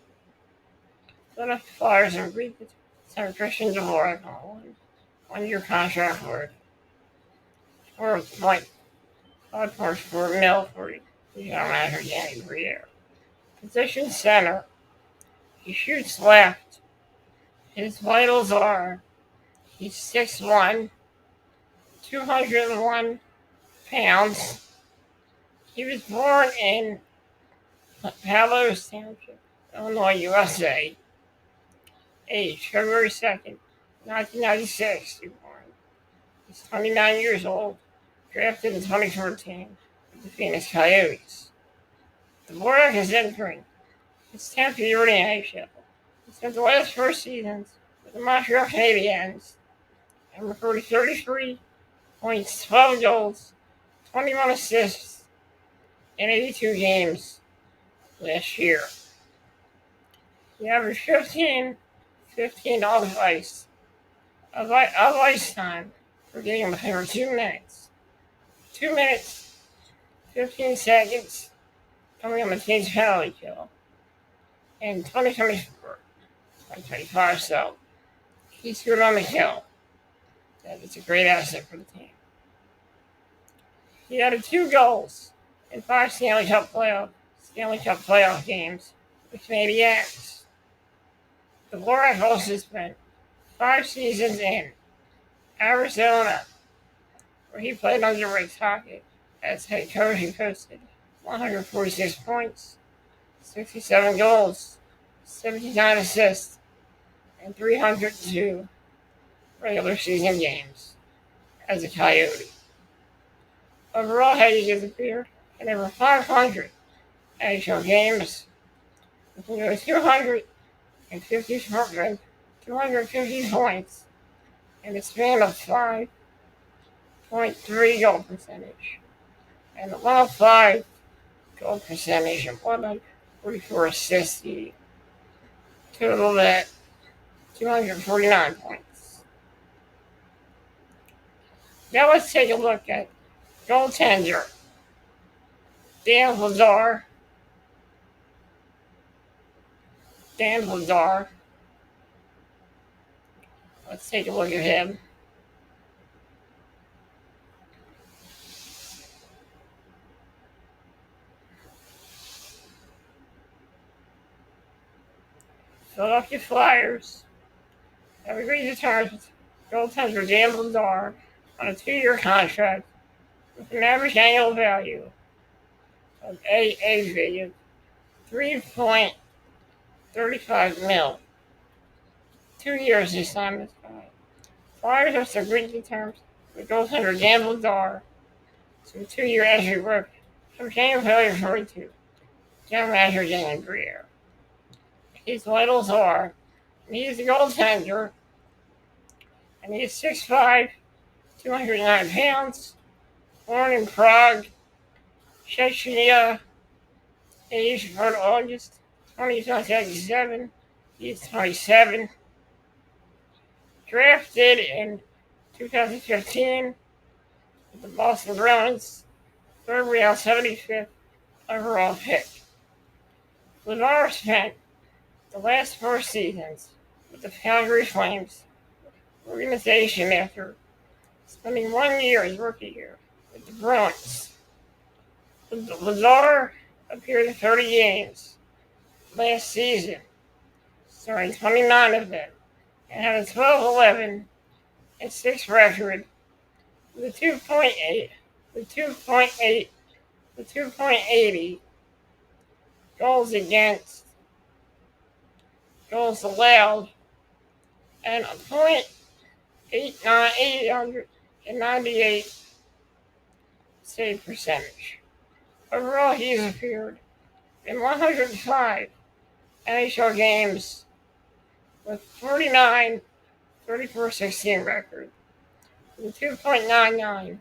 The Flyers have agreed to center Christian Dvorak on a 1-year contract for $4.4 million for general manager Danny Briere. Position center. He shoots left. His vitals are he's 6'1", 201 pounds. He was born in Palos Township, Illinois, USA. Age, February 2nd, 1996. He was born. He's 29 years old. Drafted in 2014 with the Phoenix Coyotes. Dvorak is entering his 10th year in the NHL. He spent the last 4 seasons with the Montreal Canadiens and recorded 33 points, 12 goals, 21 assists in 82 games last year. He averaged 15 off ice of ice time per game over 2 minutes. 2 minutes, 15 seconds coming on the team's penalty kill in 2024, 2025. So he's good on the kill. That is a great asset for the team. He added 2 goals in 5 Stanley Cup playoff games with Canadiens. Dvorak also spent 5 seasons in Arizona, where he played under Rick Tocchet as head coach. He posted 146 points, 67 goals, 79 assists, and 302 regular season games as a Coyote. Overall, Hedges has appeared in over 500 NHL games, with nearly 250 points in a span of 5.3 goal percentage and a 105 goal percentage and 144 assists. He totaled at 249 points. Now let's take a look at goaltender Dan Vladar. Let's take a look at him. Philadelphia Flyers have agreed to terms with goaltender Dan Lazar on a 2-year contract with an average annual value of AAV of $3.35 million. 2 years this time is fine. Flyers have agreed to terms with goaltender Dan Lazar to a 2-year entry work from January 2022. General Manager Dan Greer. His titles are, he's a goaltender, and he's 6'5", 209 pounds, born in Prague, Czechia, age on August 1977. He's 27. Drafted in 2015 with the Boston Bruins, 3rd round, 75th overall pick. Lazar spent the last 4 seasons with the Calgary Flames organization after spending 1 year his rookie year with the Bruins. Lazar appeared in 30 games last season, starting 29 of them, and had a 12-11 and 6 record with 2.80 goals against, goals allowed, and a .898 save percentage. Overall, he's appeared in 105 NHL games with 49, 34-16 record, with a 2.99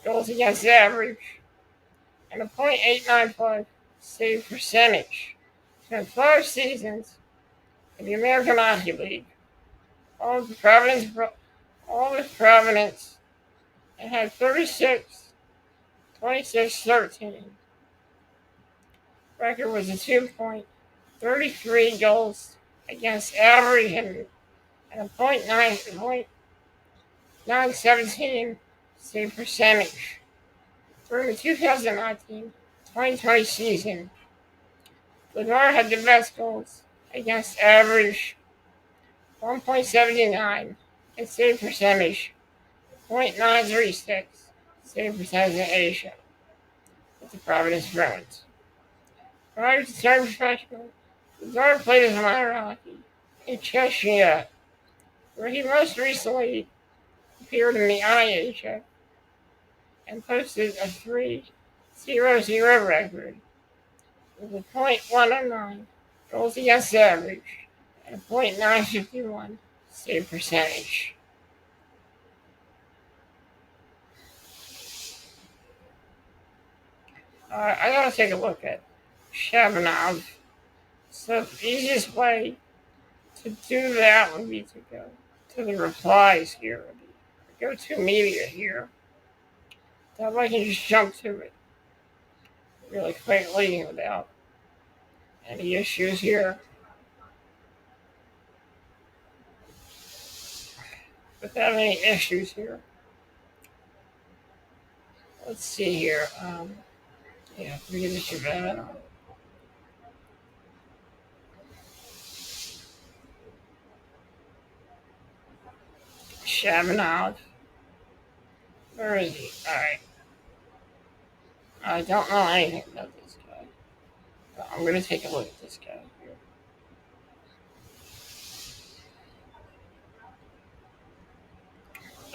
goals against average, and a .895 save percentage. Spent 5 seasons in the American Hockey League, all with Providence, and had 36, 26, 13. Record was a 2.33 goals against average and a .917 save percentage. During the 2019-2020 season, Lazar had the best goals against average, 1.79, and save percentage, .936 save percentage in Asia with the Providence Bruins. Prior to turning professional, Lazar played his minor hockey in Czechia, where he most recently appeared in the IHF and posted a 3.00 record with a .109 goals against average and a .951 save percentage. I gotta take a look at Shabanov. So the easiest way to do that would be to go to the replies here, go to media here. That way I can just jump to it really quickly without any issues here. Without any issues here. Let's see here. Yeah, forget the Shabanov. Shabanov. Where is he? Alright. I don't know anything about this guy. But I'm going to take a look at this guy here.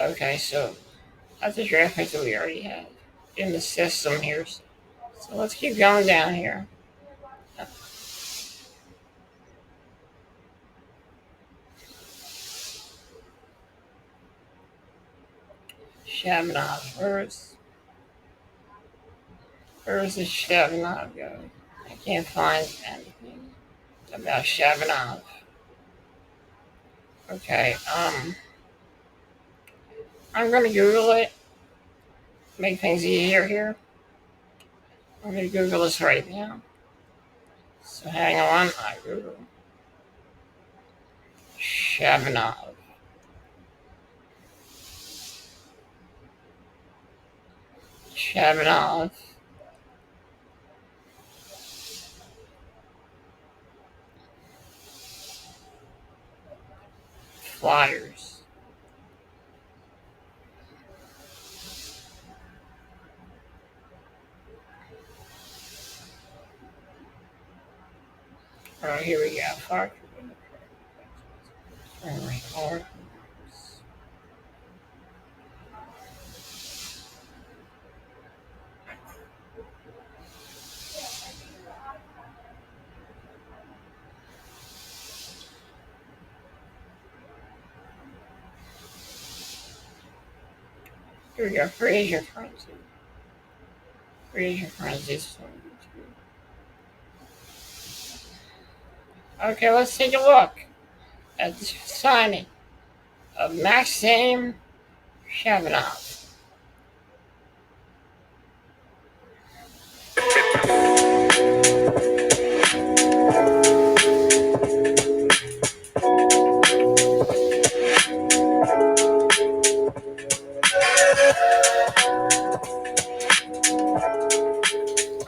Okay, so that's a draft pick that we already had in the system here. So let's keep going down here. Shabanov. Where's the Shabanov guy? I can't find anything about Shabanov. Okay, I'm gonna Google it. Make things easier here. I'm gonna Google this right now. So hang on, I Google Shabanov. Shabanov. Flyers. Alright, here we go. Flyers. Alright. Here we go. Free agent frenzy. Free agent frenzy. Okay, let's take a look at the signing of Maxim Shabanov.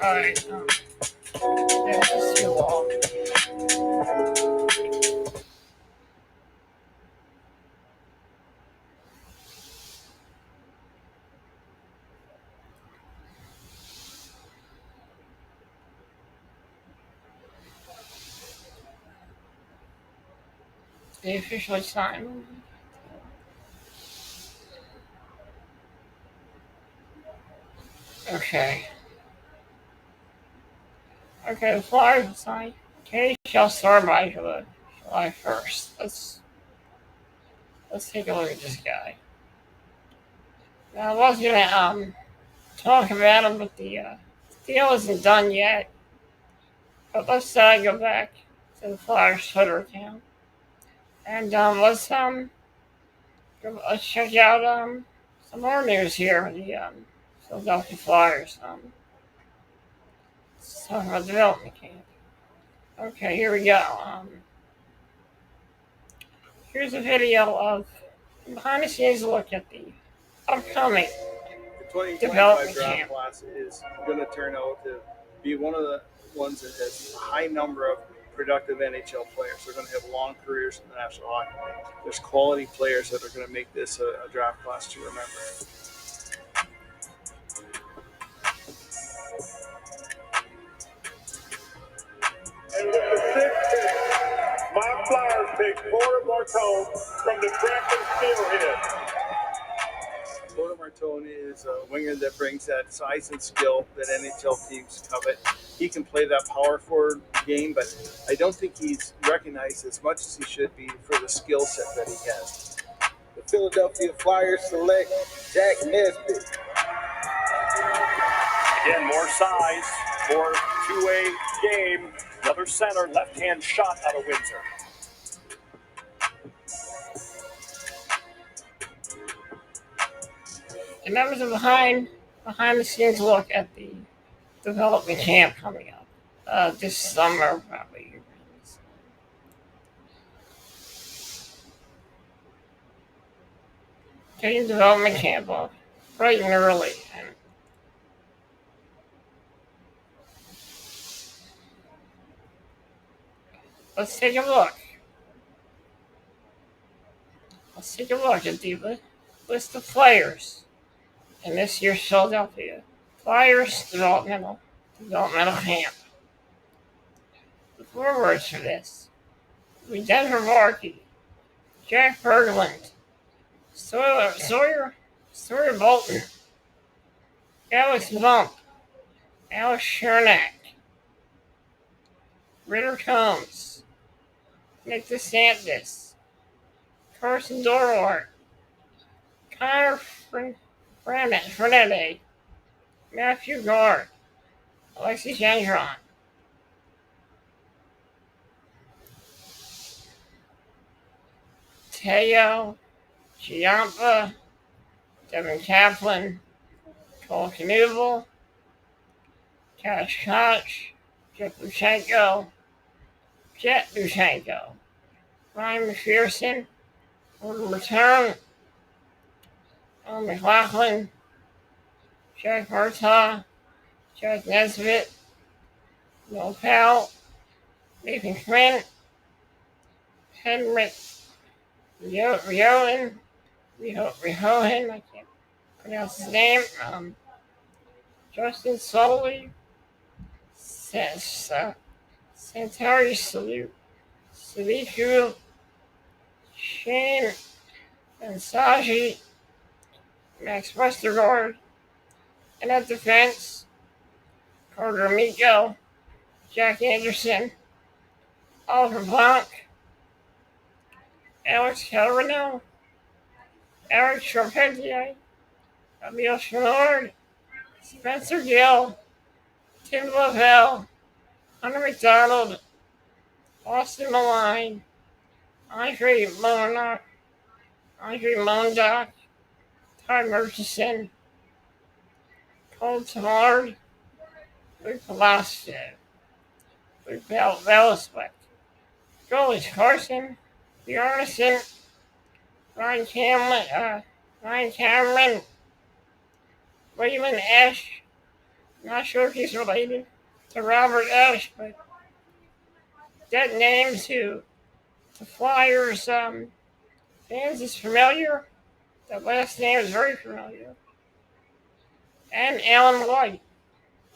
Alright, this is too long. They officially signed. Okay. Okay, the Flyers signed. Okay, shall start by July 1st. Let's take a look at this guy. Now, I was gonna talk about him, but the deal isn't done yet. But let's go back to the Flyers Twitter account and let's check out some more news here. The Philadelphia Flyers. Let's talk about development camp. Okay, here we go. Here's a video of behind the scenes look at the upcoming
The 2025
development
draft
camp.
class is going to turn out to be one of the ones that has a high number of productive NHL players. They're going to have long careers in the National Hockey League. There's quality players that are going to make this a draft class to remember.
And with the sixth pick, my Flyers pick Porter Martone from the Crackers Steelhead.
Porter Martone is a winger that brings that size and skill that NHL teams covet. He can play that power forward game, but I don't think he's recognized as much as he should be for the skill set that he has.
The Philadelphia Flyers select Jack Nesbitt.
Again, more size, more two-way game. Another center, left-hand shot out of Windsor.
And that was a behind the scenes look at the development camp coming up this summer, probably. Taking development camp off bright and early. And let's take a look. Let's take a look at the list of players in this year's Philadelphia Flyers developmental camp. The forwards for this will be Denver Varkey, Jack Berglund, Sawyer Bolton, Alex Bump, Alex Chernak, Ritter Combs, Nick DeSantis, Carson Dorwart, Connor Frenette, Matthew Gard, Alexis Gendron, Teo Giampa, Devin Kaplan, Cole Knuble, Cash Koch, Jet Luchenko, Ryan McPherson, Gordon Return, Owen McLaughlin, Jack Hartaw, Jack Nesbitt, Will Powell, Nathan Quinn, Henrik Rioen, I can't pronounce his name, Justin Sully, Santari Saliku, Shane Ansaji, Max Westergaard, and at defense, Carter Miko, Jack Anderson, Oliver Blanc, Alex Calrino, Eric Charpentier, Emil Chenard, Spencer Gill, Tim Lavelle, Hunter McDonald, Austin Maline, Andre Mondock, Ty Murchison, Cole Tamard, Luke Velasquez, Luke Velasquez, Goalies Carson, Bjornsson, Ryan Cameron, Raymond Ash, not sure if he's related to Robert Ash, but that name to Flyers fans is familiar. That last name is very familiar. And Alan White.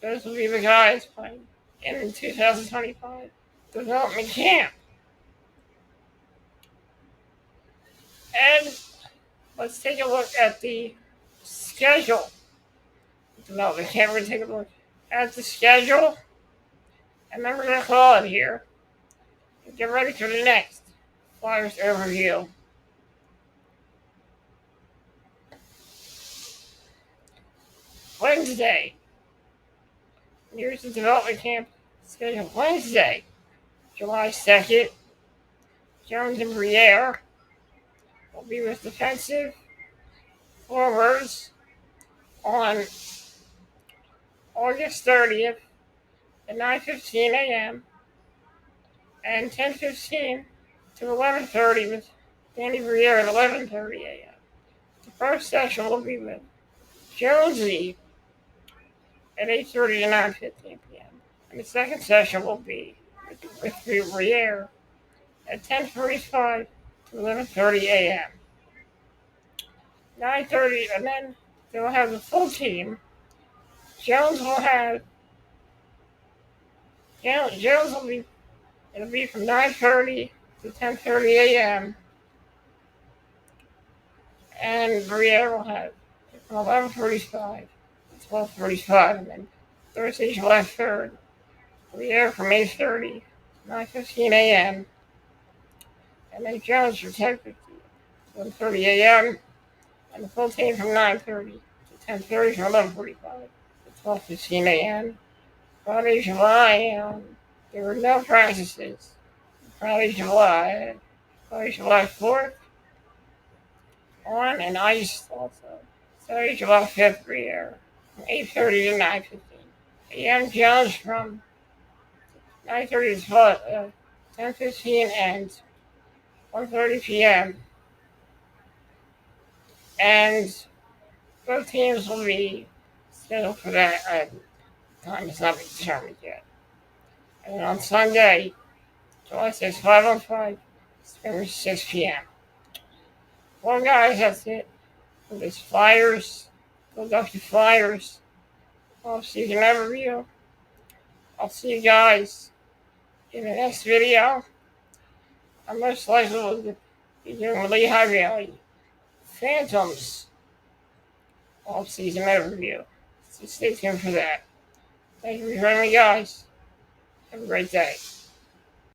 Those will be the guys playing in 2025 development camp. And let's take a look at the schedule. Development camp, we're going to take a look at the schedule. And then we're going to call it here. And get ready for the next Flyers overview. Wednesday. Here's the development camp schedule. Wednesday, July 2nd. Jones and Briere will be with defensive forwards on August 30th at 9:15 a.m. and 10:15 to 11:30 with Danny Briere at 11:30 a.m. The first session will be with Jonesy at 8:30 to 9:15 p.m. And the second session will be with Briere at 10:45 to 11:30 a.m. 9:30, and then they will have the full team. Jones will be, it'll be from 9:30 to 10:30 a.m. And Briere will have from 11:45 to 12:45, and then Thursday, July 3rd, Briere from 8:30 to 9:15 a.m. And then Jones from 10:50 to 11:30 a.m. And the full team from 9:30 to 10:30 to 11:45 to 12:15 a.m. Friday, July, there were no practices. Friday, July 4th, on and ice also. Saturday, July 5th, Briere, from 8:30 to 9:15 a.m. Jones from 9:30 to 10:15 and 1:30 p.m. And both teams will be scheduled for that. Time has not been determined yet. And on Sunday, July 6th, 5:05, scrimmage 6 p.m. Well, guys, that's it for this Philadelphia Flyers off-season overview. I'll see you guys in the next video. I'm most likely will be doing Lehigh Valley Phantoms off-season overview. So stay tuned for that. Thank you for joining me, guys. Have a great day.